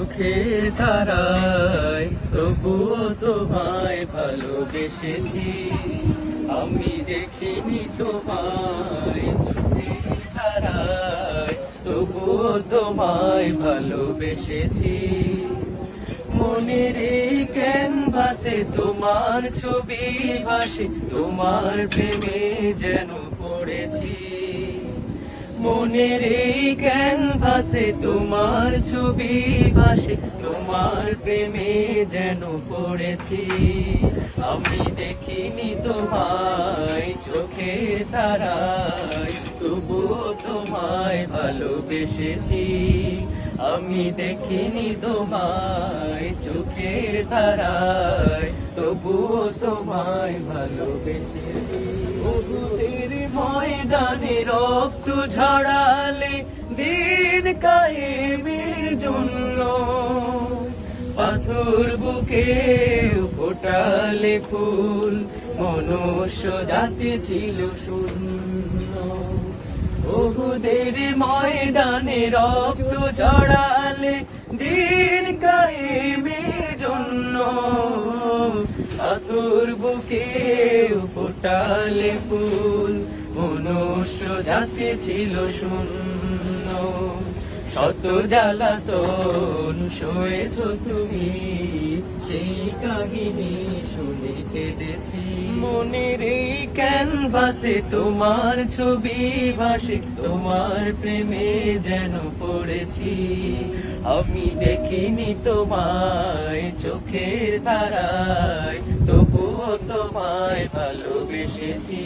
চোখের তারায় তবুও তোমায় ভালোবেসেছি আমি দেখিনি তোমায় চোখের তারায় তবুও তোমায় ভালোবেসেছি মনের এই ক্যানভাসে তোমার ছবি ভাসে তোমার প্রেমে যেন পড়েছি মনের এই ক্যানভাসে তোমার ছবি ভাসে তোমার প্রেমে যেন পড়েছি আমি দেখিনি তোমায় চোখে তারায় তবুও তোমায় ভালোবেসেছি আমি দেখিনি তোমায় চোখের তারায় তবুও তোমায় ভালোবেসেছি উহুদের ময়দানে রক্ত ঝরালে দিন কায়েমের জন্য পাথর বুকে ফোটালে ফুল মনুষ্য জাতি ছিল শূন্য উহুদের ময়দানে রক্ত ঝরালে দিন কায়েমের জন্য পাথর বুকে ফোটালে ফুল মনুষ্য জাতি ছিল শূন্য শত জ্বালাতন সয়েছ তুমি সেই কাহিনী শুনে কেঁদেছি মনের এই ক্যানভাসে তোমার ছবি ভাসে তোমার প্রেমে যেন পড়েছি আমি দেখিনি তোমায় চোখের তারায় তবুও তোমায় ভালোবেসেছি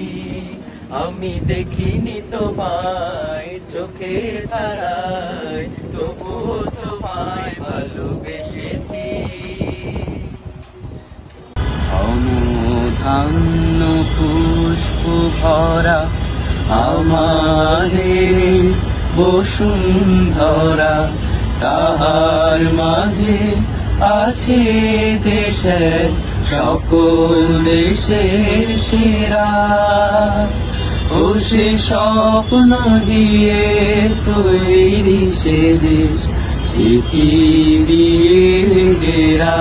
আমি দেখিনি তোমায় চোখের তারায় তবুও তোমায় ভালোবেসেছি অনুধান্য পুষ্প ভরা আমাদের বসুন্ধরা তাহার মাঝে আছে দেশের সকল দেশের সেরা ও সে স্বপ্ন দিয়ে তৈরি সে দেশ স্মৃতি দিয়ে ঘেরা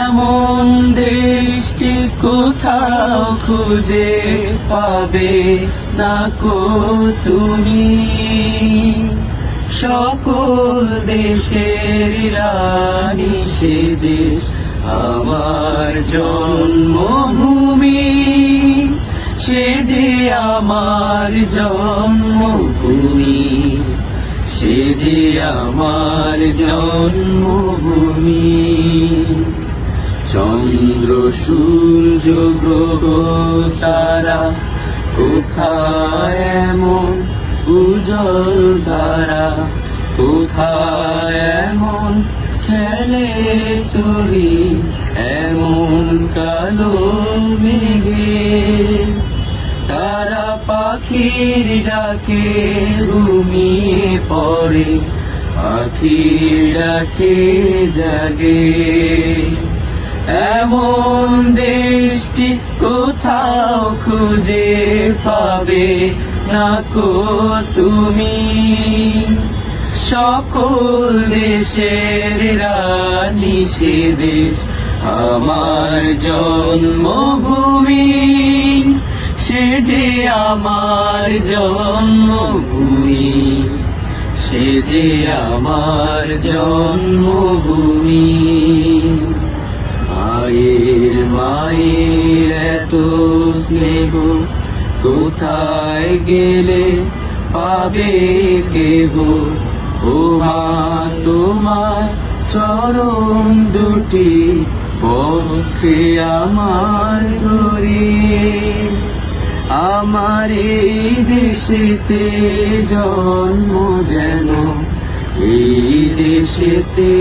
এমন দেশটি কোথাও খুঁজে পাবে না কো তুমি সকল দেশের রানী সে দেশ আমার জন্মভূমি সে যে আমার জন্মভূমি সে যে আমার জন্মভূমি চন্দ্র সূর্য গ্রহ তারা কোথায় এমন উজ্জ্বল তারা কোথায় এমন খেলে তরি এমন কালো মেঘে তারা পাখির ডাকে ঘুমিয়ে পড়ে পাখির ডাকে জাগে এমন দেশটি কোথাও খুঁজে পাবে না কো তুমি সকল দেশের রানী সে দেশ আমার জন্মভূমি সে যে আমার জন্মভূমি সে যে আমার জন্মভূমি মায়ের এত স্নেহ কোথায় গেলে পাবে কেহ ও মা তোমার চরণ দুটি পক্ষে আমার ধরে আমার এই দেশেতে জন্ম যেন এই দেশেতে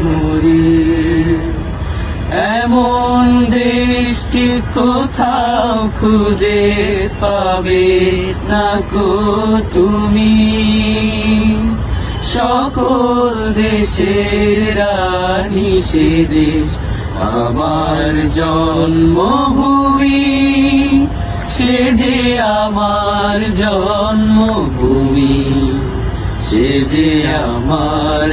মরে এমন দেশটি কোথাও খুঁজে পাবে না কো তুমি সকল দেশের রানী সে দেশ আমার জন্মভূমি সে যে আমার জন্মভূমি সে যে আমার